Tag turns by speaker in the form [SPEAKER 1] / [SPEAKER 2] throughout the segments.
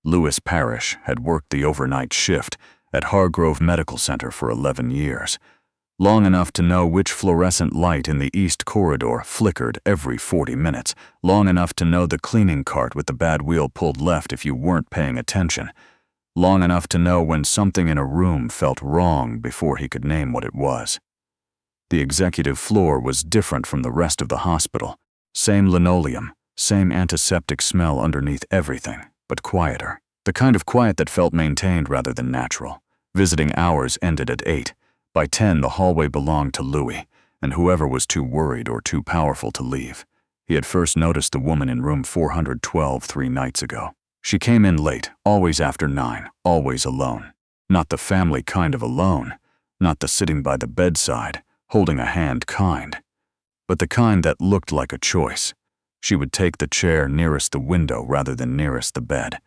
[SPEAKER 1] Louis Parrish had worked the overnight shift at Hargrove Medical Center for 11 years, long enough to know which fluorescent light in the east corridor flickered every 40 minutes, long enough to know the cleaning cart with the bad wheel pulled left if you weren't paying attention, long enough to know when something in a room felt wrong before he could name what it was. The executive floor was different from the rest of the hospital. Same linoleum, same antiseptic smell underneath everything, but quieter. The kind of quiet that felt maintained rather than natural. Visiting hours ended at 8. By 10, the hallway belonged to Louis, and whoever was too worried or too powerful to leave. He had first noticed the woman in room 412 3 nights ago. She came in late, always after 9, always alone. Not the family kind of alone, not the sitting by the bedside, holding a hand kind, but the kind that looked like a choice. She would take the chair nearest the window rather than nearest the bed,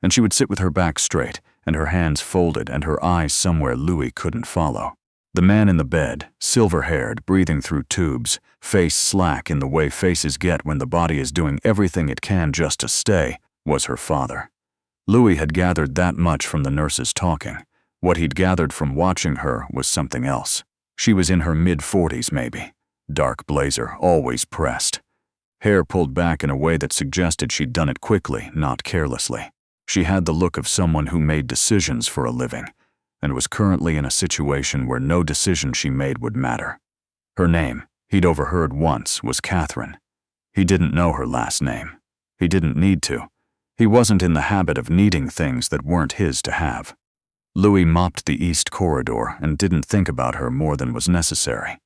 [SPEAKER 1] and she would sit with her back straight and her hands folded and her eyes somewhere Louis couldn't follow. The man in the bed, silver-haired, breathing through tubes, face slack in the way faces get when the body is doing everything it can just to stay, was her father. Louis had gathered that much from the nurses talking. What he'd gathered from watching her was something else. She was in her mid-40s maybe. Dark blazer, always pressed. Hair pulled back in a way that suggested she'd done it quickly, not carelessly. She had the look of someone who made decisions for a living, and was currently in a situation where no decision she made would matter. Her name, he'd overheard once, was Catherine. He didn't know her last name. He didn't need to. He wasn't in the habit of needing things that weren't his to have. Louis mopped the east corridor and didn't think about her more than was necessary.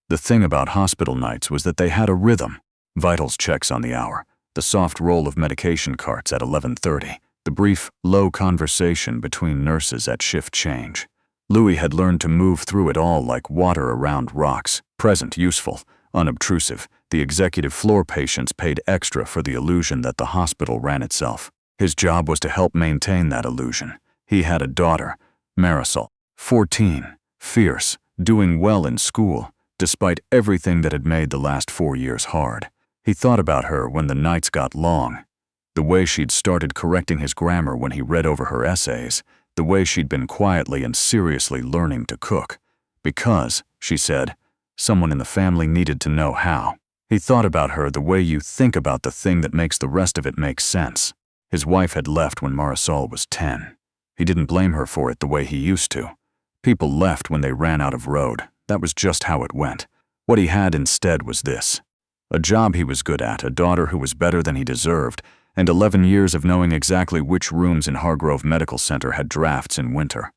[SPEAKER 1] The thing about hospital nights was that they had a rhythm. Vitals checks on the hour, the soft roll of medication carts at 11:30, the brief, low conversation between nurses at shift change. Louis had learned to move through it all like water around rocks, present, useful, unobtrusive. The executive floor patients paid extra for the illusion that the hospital ran itself. His job was to help maintain that illusion. He had a daughter, Marisol, 14, fierce, doing well in school, despite everything that had made the last 4 years hard. He thought about her when the nights got long. The way she'd started correcting his grammar when he read over her essays, the way she'd been quietly and seriously learning to cook. Because, she said, someone in the family needed to know how. He thought about her the way you think about the thing that makes the rest of it make sense. His wife had left when Marisol was 10. He didn't blame her for it the way he used to. People left when they ran out of road. That was just how it went. What he had instead was this. A job he was good at, a daughter who was better than he deserved, and 11 years of knowing exactly which rooms in Hargrove Medical Center had drafts in winter.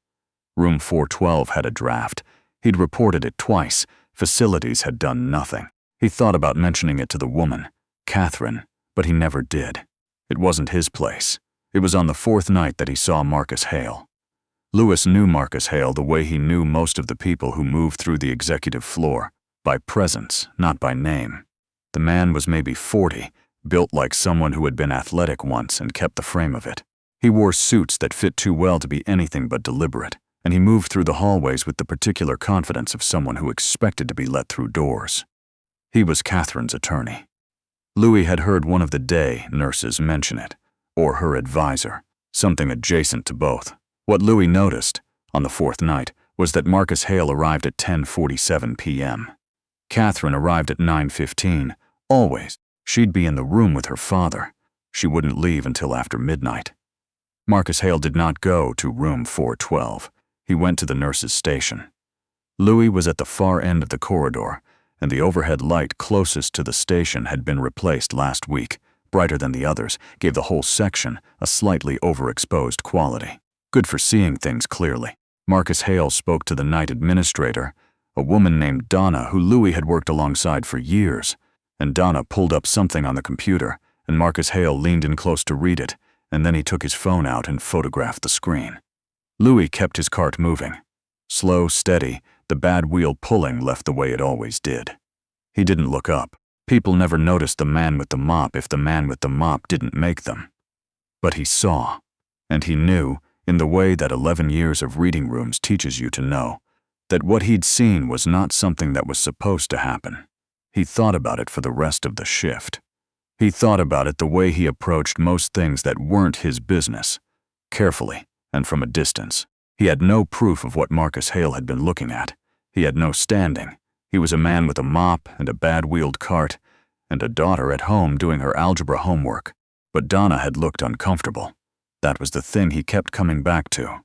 [SPEAKER 1] Room 412 had a draft. He'd reported it twice. Facilities had done nothing. He thought about mentioning it to the woman, Catherine, but he never did. It wasn't his place. It was on the 4th night that he saw Marcus Hale. Louis knew Marcus Hale the way he knew most of the people who moved through the executive floor, by presence, not by name. The man was maybe 40, built like someone who had been athletic once and kept the frame of it. He wore suits that fit too well to be anything but deliberate, and he moved through the hallways with the particular confidence of someone who expected to be let through doors. He was Catherine's attorney. Louis had heard one of the day nurses mention it, or her advisor, something adjacent to both. What Louis noticed, on the 4th night, was that Marcus Hale arrived at 10:47 p.m. Catherine arrived at 9:15, always. She'd be in the room with her father. She wouldn't leave until after midnight. Marcus Hale did not go to room 412. He went to the nurse's station. Louis was at the far end of the corridor, and the overhead light closest to the station had been replaced last week, brighter than the others, gave the whole section a slightly overexposed quality. Good for seeing things clearly. Marcus Hale spoke to the night administrator, a woman named Donna who Louis had worked alongside for years, and Donna pulled up something on the computer, and Marcus Hale leaned in close to read it, and then he took his phone out and photographed the screen. Louis kept his cart moving. Slow, steady, the bad wheel pulling left the way it always did. He didn't look up. People never noticed the man with the mop if the man with the mop didn't make them. But he saw, and he knew, in the way that 11 years of reading rooms teaches you to know, that what he'd seen was not something that was supposed to happen. He thought about it for the rest of the shift. He thought about it the way he approached most things that weren't his business, carefully and from a distance. He had no proof of what Marcus Hale had been looking at. He had no standing. He was a man with a mop and a bad-wheeled cart, and a daughter at home doing her algebra homework. But Donna had looked uncomfortable. That was the thing he kept coming back to.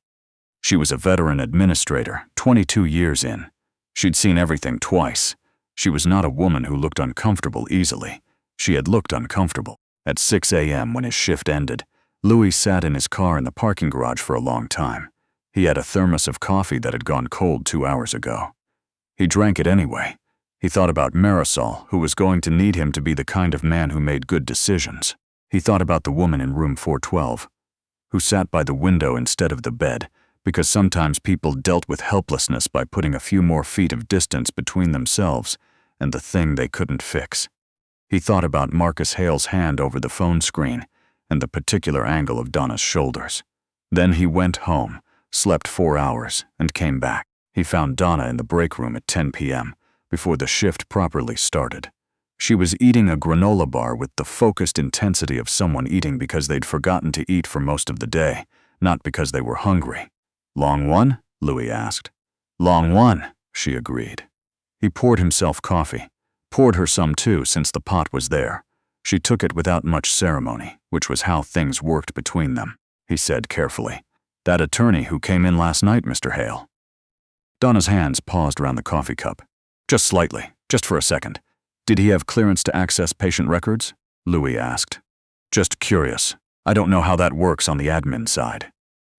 [SPEAKER 1] She was a veteran administrator, 22 years in. She'd seen everything twice. She was not a woman who looked uncomfortable easily. She had looked uncomfortable. At 6 a.m. when his shift ended, Louis sat in his car in the parking garage for a long time. He had a thermos of coffee that had gone cold 2 hours ago. He drank it anyway. He thought about Marisol, who was going to need him to be the kind of man who made good decisions. He thought about the woman in room 412, who sat by the window instead of the bed, because sometimes people dealt with helplessness by putting a few more feet of distance between themselves and the thing they couldn't fix. He thought about Marcus Hale's hand over the phone screen and the particular angle of Donna's shoulders. Then he went home, slept 4 hours, and came back. He found Donna in the break room at 10 p.m., before the shift properly started. She was eating a granola bar with the focused intensity of someone eating because they'd forgotten to eat for most of the day, not because they were hungry. "Long one?" Louis asked. "Long one," she agreed. He poured himself coffee, poured her some too since the pot was there. She took it without much ceremony, which was how things worked between them. He said carefully, "That attorney who came in last night, Mr. Hale." Donna's hands paused around the coffee cup. "Just slightly, just for a second. Did he have clearance to access patient records?" Louis asked. "Just curious. I don't know how that works on the admin side."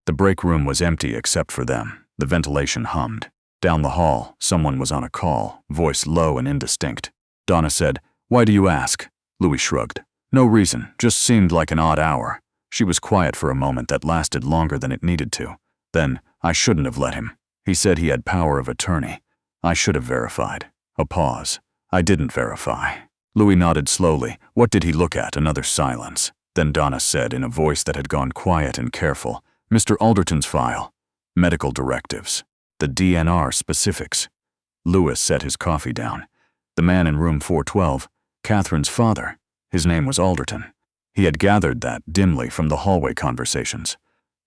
[SPEAKER 1] The break room was empty except for them. The ventilation hummed. Down the hall, someone was on a call, voice low and indistinct. Donna said, "Why do you ask?" Louis shrugged. "No reason, just seemed like an odd hour." She was quiet for a moment that lasted longer than it needed to. Then, "I shouldn't have let him. He said he had power of attorney. I should have verified." A pause. "I didn't verify." Louis nodded slowly. What did he look at? Another silence. Then Donna said in a voice that had gone quiet and careful, "Mr. Alderton's file. Medical directives. The DNR specifics." Louis set his coffee down. The man in room 412, Catherine's father. His name was Alderton. He had gathered that dimly from the hallway conversations.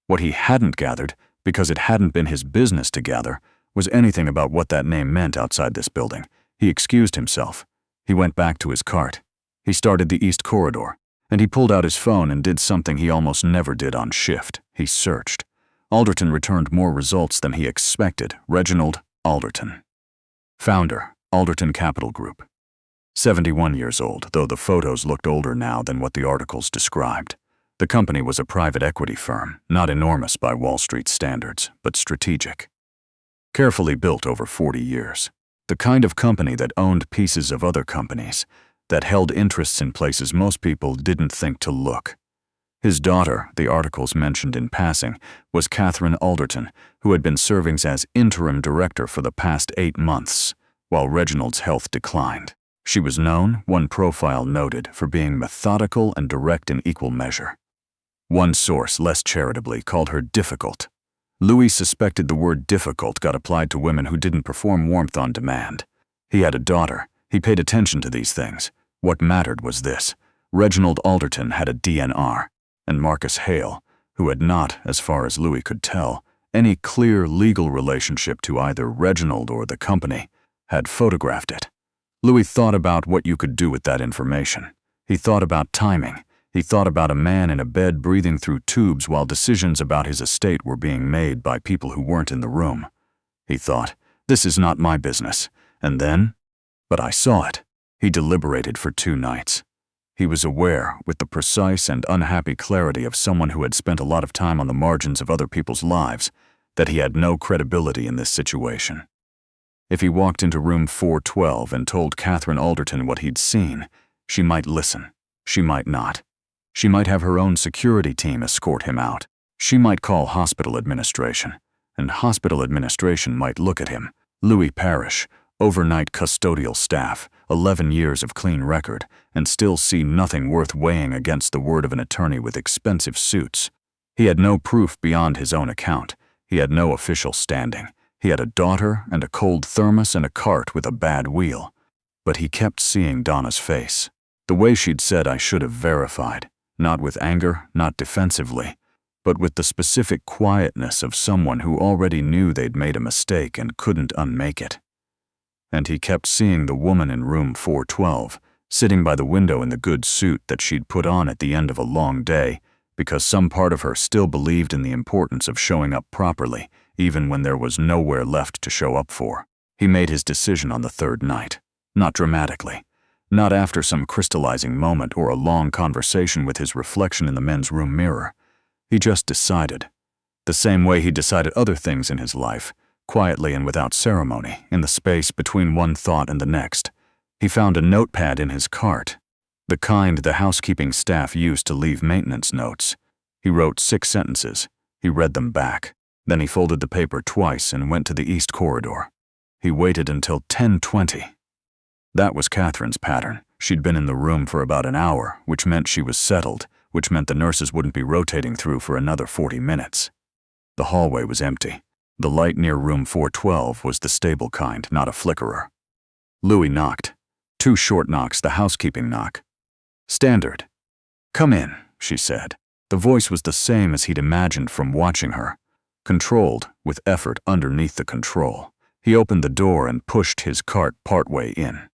[SPEAKER 1] What he hadn't gathered, because it hadn't been his business to gather, was anything about what that name meant outside this building. He excused himself. He went back to his cart. He started the east corridor, and he pulled out his phone and did something he almost never did on shift. He searched. Alderton returned more results than he expected. Reginald Alderton. Founder, Alderton Capital Group. 71 years old, though the photos looked older now than what the articles described. The company was a private equity firm, not enormous by Wall Street standards, but strategic. Carefully built over 40 years. The kind of company that owned pieces of other companies, that held interests in places most people didn't think to look. His daughter, the articles mentioned in passing, was Catherine Alderton, who had been serving as interim director for the past 8 months, while Reginald's health declined. She was known, one profile noted, for being methodical and direct in equal measure. One source, less charitably, called her difficult. Louis suspected the word difficult got applied to women who didn't perform warmth on demand. He had a daughter. He paid attention to these things. What mattered was this. Reginald Alderton had a DNR, and Marcus Hale, who had not, as far as Louis could tell, any clear legal relationship to either Reginald or the company, had photographed it. Louis thought about what you could do with that information. He thought about timing. He thought about a man in a bed breathing through tubes while decisions about his estate were being made by people who weren't in the room. He thought, this is not my business. And then, but I saw it. He deliberated for 2 nights. He was aware, with the precise and unhappy clarity of someone who had spent a lot of time on the margins of other people's lives, that he had no credibility in this situation. If he walked into room 412 and told Catherine Alderton what he'd seen, she might listen. She might not. She might have her own security team escort him out. She might call hospital administration, and hospital administration might look at him. Louis Parrish, overnight custodial staff, 11 years of clean record, and still see nothing worth weighing against the word of an attorney with expensive suits. He had no proof beyond his own account. He had no official standing. He had a daughter and a cold thermos and a cart with a bad wheel. But he kept seeing Donna's face. The way she'd said I should have verified, not with anger, not defensively, but with the specific quietness of someone who already knew they'd made a mistake and couldn't unmake it. And he kept seeing the woman in room 412, sitting by the window in the good suit that she'd put on at the end of a long day, because some part of her still believed in the importance of showing up properly, even when there was nowhere left to show up for. He made his decision on the third night, not dramatically, not after some crystallizing moment or a long conversation with his reflection in the men's room mirror. He just decided, the same way he decided other things in his life, quietly and without ceremony, in the space between one thought and the next. He found a notepad in his cart, the kind the housekeeping staff used to leave maintenance notes. He wrote 6 sentences. He read them back. Then he folded the paper twice and went to the east corridor. He waited until 10:20. That was Catherine's pattern. She'd been in the room for about an hour, which meant she was settled, which meant the nurses wouldn't be rotating through for another 40 minutes. The hallway was empty. The light near room 412 was the stable kind, not a flickerer. Louis knocked. 2 short knocks, the housekeeping knock. Standard. "Come in," she said. The voice was the same as he'd imagined from watching her, controlled, with effort underneath the control. He opened the door and pushed his cart partway in.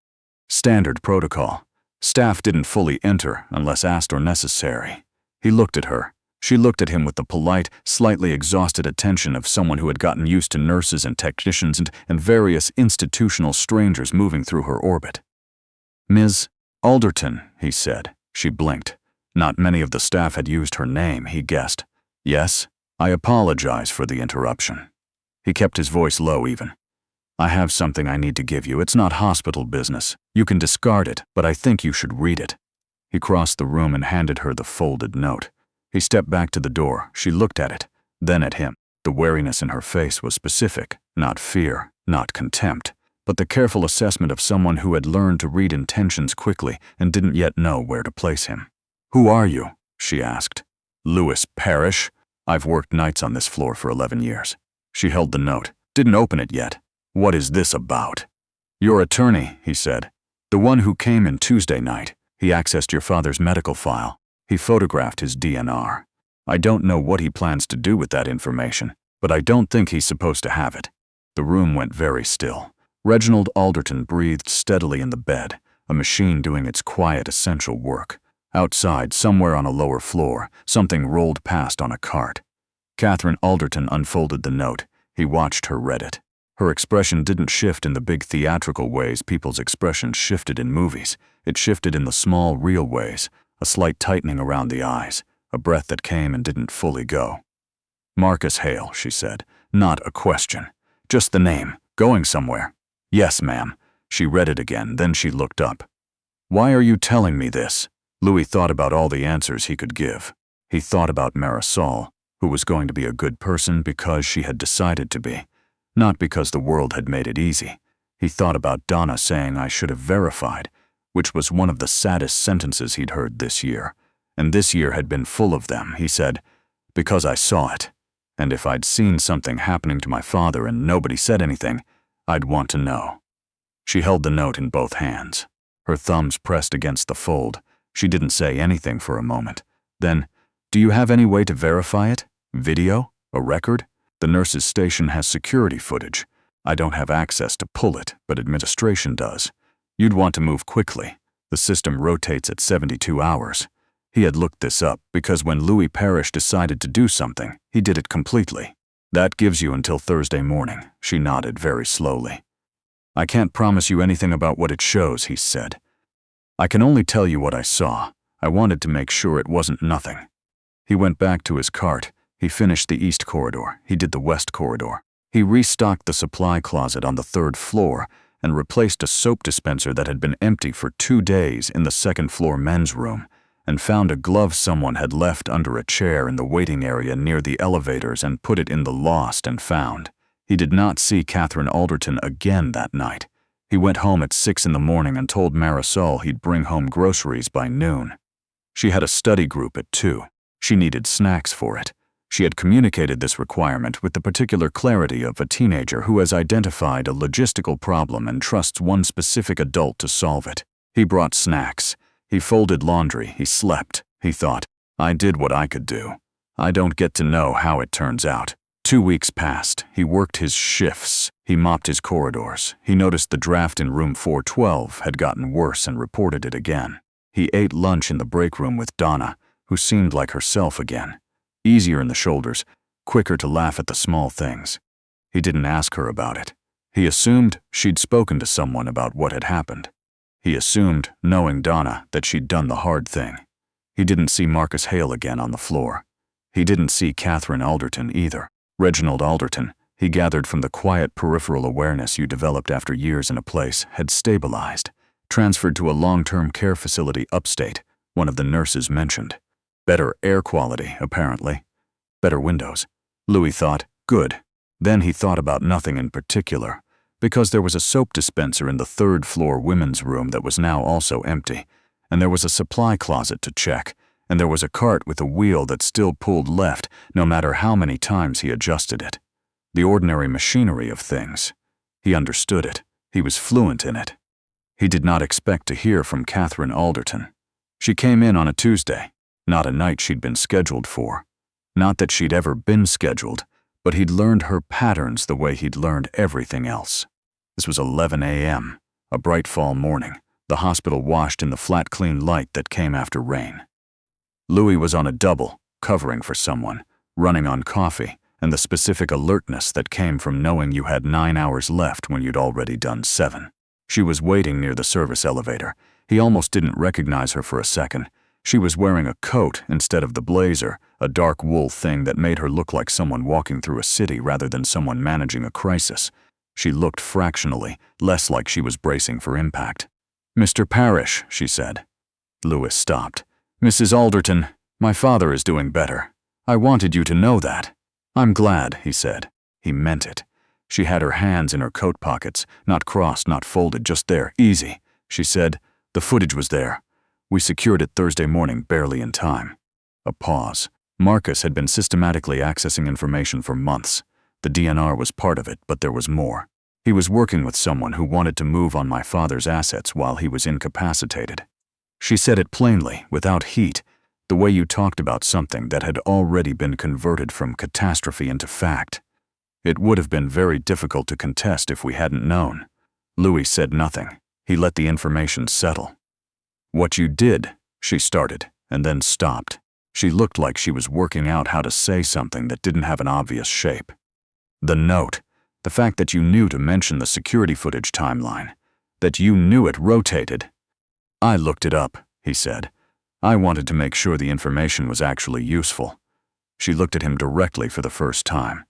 [SPEAKER 1] Standard protocol. Staff didn't fully enter unless asked or necessary. He looked at her. She looked at him with the polite, slightly exhausted attention of someone who had gotten used to nurses and technicians and various institutional strangers moving through her orbit. "Ms. Alderton," he said. She blinked. Not many of the staff had used her name, he guessed. "Yes, I apologize for the interruption." He kept his voice low even. "I have something I need to give you. It's not hospital business. You can discard it, but I think you should read it." He crossed the room and handed her the folded note. He stepped back to the door. She looked at it, then at him. The wariness in her face was specific, not fear, not contempt, but the careful assessment of someone who had learned to read intentions quickly and didn't yet know where to place him. "Who are you?" she asked. "Louis Parrish. I've worked nights on this floor for 11 years. She held the note. Didn't open it yet. "What is this about?" "Your attorney," he said. "The one who came in Tuesday night. He accessed your father's medical file. He photographed his DNR. I don't know what he plans to do with that information, but I don't think he's supposed to have it." The room went very still. Reginald Alderton breathed steadily in the bed, a machine doing its quiet, essential work. Outside, somewhere on a lower floor, something rolled past on a cart. Catherine Alderton unfolded the note. He watched her read it. Her expression didn't shift in the big theatrical ways people's expressions shifted in movies. It shifted in the small, real ways, a slight tightening around the eyes, a breath that came and didn't fully go. "Marcus Hale," she said. "Not a question. Just the name. Going somewhere." "Yes, ma'am." She read it again, then she looked up. "Why are you telling me this?" Louis thought about all the answers he could give. He thought about Marisol, who was going to be a good person because she had decided to be, not because the world had made it easy. He thought about Donna saying I should have verified, which was one of the saddest sentences he'd heard this year. And this year had been full of them, he said, because I saw it. And if I'd seen something happening to my father and nobody said anything, I'd want to know. She held the note in both hands, her thumbs pressed against the fold. She didn't say anything for a moment. Then, "Do you have any way to verify it? Video? A record? The nurse's station has security footage. I don't have access to pull it, but administration does. You'd want to move quickly. The system rotates at 72 hours. He had looked this up because when Louis Parrish decided to do something, he did it completely. That gives you until Thursday morning. She nodded very slowly. "I can't promise you anything about what it shows," he said. "I can only tell you what I saw. I wanted to make sure it wasn't nothing." He went back to his cart. He finished the east corridor. He did the west corridor. He restocked the supply closet on the 3rd floor and replaced a soap dispenser that had been empty for 2 days in the 2nd floor men's room, and found a glove someone had left under a chair in the waiting area near the elevators and put it in the lost and found. He did not see Catherine Alderton again that night. He went home at 6 in the morning and told Marisol he'd bring home groceries by noon. She had a study group at 2. She needed snacks for it. She had communicated this requirement with the particular clarity of a teenager who has identified a logistical problem and trusts one specific adult to solve it. He brought snacks. He folded laundry, he slept. He thought, I did what I could do. I don't get to know how it turns out. 2 weeks passed. He worked his shifts. He mopped his corridors. He noticed the draft in room 412 had gotten worse and reported it again. He ate lunch in the break room with Donna, who seemed like herself again. Easier in the shoulders, quicker to laugh at the small things. He didn't ask her about it. He assumed she'd spoken to someone about what had happened. He assumed, knowing Donna, that she'd done the hard thing. He didn't see Marcus Hale again on the floor. He didn't see Catherine Alderton either. Reginald Alderton, he gathered from the quiet peripheral awareness you developed after years in a place, had stabilized, transferred to a long-term care facility upstate, one of the nurses mentioned. Better air quality, apparently. Better windows. Louis thought, good. Then he thought about nothing in particular, because there was a soap dispenser in the third-floor women's room that was now also empty, and there was a supply closet to check, and there was a cart with a wheel that still pulled left no matter how many times he adjusted it. The ordinary machinery of things. He understood it. He was fluent in it. He did not expect to hear from Catherine Alderton. She came in on a Tuesday, not a night she'd been scheduled for. Not that she'd ever been scheduled, but he'd learned her patterns the way he'd learned everything else. This was 11 a.m., a bright fall morning, the hospital washed in the flat clean light that came after rain. Louis was on a double, covering for someone, running on coffee, and the specific alertness that came from knowing you had 9 hours left when you'd already done 7. She was waiting near the service elevator. He almost didn't recognize her for a second. She was wearing a coat instead of the blazer, a dark wool thing that made her look like someone walking through a city rather than someone managing a crisis. She looked fractionally, less like she was bracing for impact. "Mr. Parrish," she said. Louis stopped. "Mrs. Alderton, my father is doing better. I wanted you to know that." "I'm glad," he said. He meant it. She had her hands in her coat pockets, not crossed, not folded, just there, easy. She said, "The footage was there. We secured it Thursday morning, barely in time." A pause. Marcus had been systematically accessing information for months. The DNR was part of it, but there was more. He was working with someone who wanted to move on my father's assets while he was incapacitated. She said it plainly, without heat, the way you talked about something that had already been converted from catastrophe into fact. It would have been very difficult to contest if we hadn't known. Louis said nothing. He let the information settle. "What you did," she started, and then stopped. She looked like she was working out how to say something that didn't have an obvious shape. "The note, the fact that you knew to mention the security footage timeline, that you knew it rotated." "I looked it up," he said. "I wanted to make sure the information was actually useful." She looked at him directly for the first time.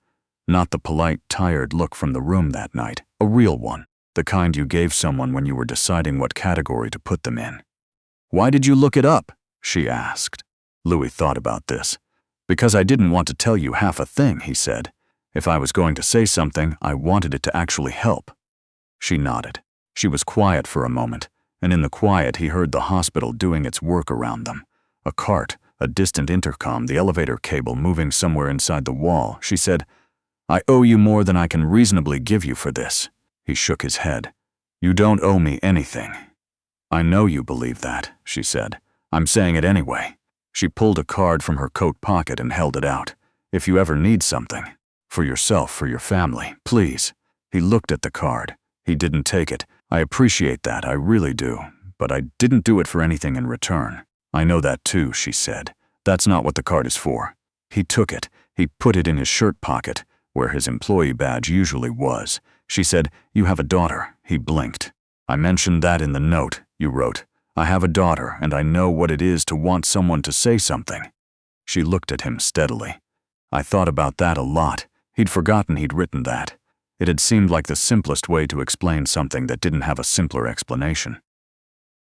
[SPEAKER 1] Not the polite, tired look from the room that night, a real one, the kind you gave someone when you were deciding what category to put them in. "Why did you look it up?" she asked. Louis thought about this. "Because I didn't want to tell you half a thing," he said. "If I was going to say something, I wanted it to actually help." She nodded. She was quiet for a moment, and in the quiet he heard the hospital doing its work around them. A cart, a distant intercom, the elevator cable moving somewhere inside the wall. She said, "I owe you more than I can reasonably give you for this." He shook his head. "You don't owe me anything." "I know you believe that," she said. "I'm saying it anyway." She pulled a card from her coat pocket and held it out. "If you ever need something. For yourself, for your family, please." He looked at the card. He didn't take it. "I appreciate that, I really do. But I didn't do it for anything in return." "I know that too," she said. "That's not what the card is for." He took it. He put it in his shirt pocket, where his employee badge usually was. She said, "You have a daughter." He blinked. "I mentioned that in the note you wrote. I have a daughter, and I know what it is to want someone to say something." She looked at him steadily. "I thought about that a lot." He'd forgotten he'd written that. It had seemed like the simplest way to explain something that didn't have a simpler explanation.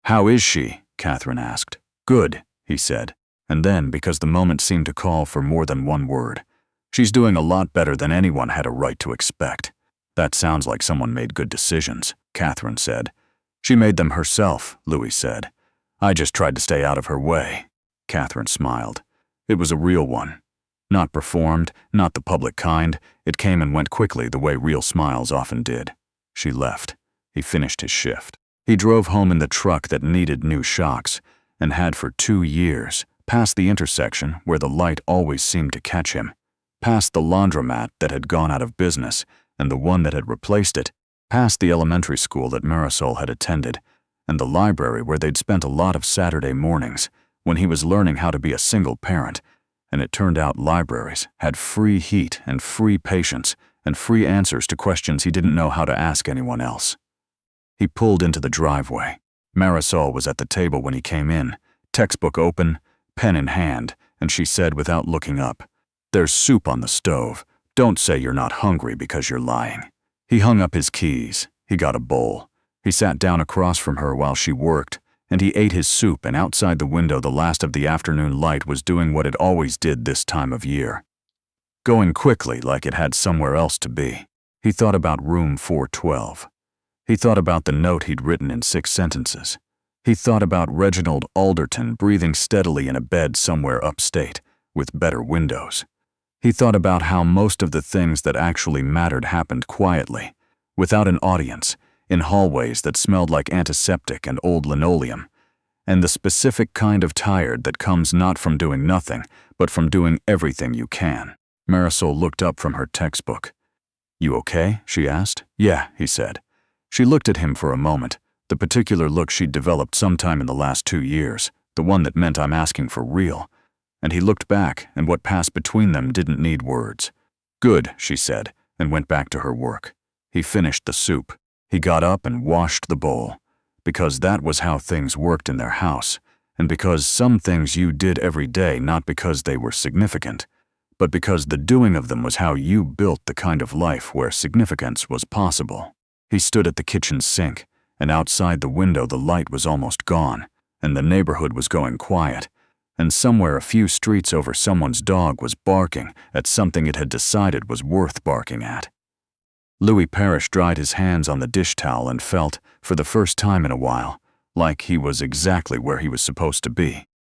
[SPEAKER 1] "How is she?" Catherine asked. "Good," he said. And then, because the moment seemed to call for more than one word, "She's doing a lot better than anyone had a right to expect." "That sounds like someone made good decisions," Catherine said. "She made them herself," Louis said. "I just tried to stay out of her way." Catherine smiled. It was a real one. Not performed, not the public kind. It came and went quickly the way real smiles often did. She left. He finished his shift. He drove home in the truck that needed new shocks. and had for 2 years, past the intersection where the light always seemed to catch him, past the laundromat that had gone out of business and the one that had replaced it, past the elementary school that Marisol had attended, and the library where they'd spent a lot of Saturday mornings when he was learning how to be a single parent, and it turned out libraries had free heat and free patience and free answers to questions he didn't know how to ask anyone else. He pulled into the driveway. Marisol was at the table when he came in, textbook open, pen in hand, and she said without looking up, "There's soup on the stove. Don't say you're not hungry because you're lying." He hung up his keys. He got a bowl. He sat down across from her while she worked, and he ate his soup, and outside the window the last of the afternoon light was doing what it always did this time of year, going quickly like it had somewhere else to be. He thought about room 412. He thought about the note he'd written in 6 sentences. He thought about Reginald Alderton breathing steadily in a bed somewhere upstate, with better windows. He thought about how most of the things that actually mattered happened quietly, without an audience, in hallways that smelled like antiseptic and old linoleum, and the specific kind of tired that comes not from doing nothing, but from doing everything you can. Marisol looked up from her textbook. "You okay?" she asked. "Yeah," he said. She looked at him for a moment, the particular look she'd developed sometime in the last 2 years, the one that meant I'm asking for real. And he looked back, and what passed between them didn't need words. "Good," she said, and went back to her work. He finished the soup. He got up and washed the bowl, because that was how things worked in their house, and because some things you did every day not because they were significant, but because the doing of them was how you built the kind of life where significance was possible. He stood at the kitchen sink, and outside the window the light was almost gone, and the neighborhood was going quiet, and somewhere a few streets over someone's dog was barking at something it had decided was worth barking at. Louis Parrish dried his hands on the dish towel and felt, for the first time in a while, like he was exactly where he was supposed to be.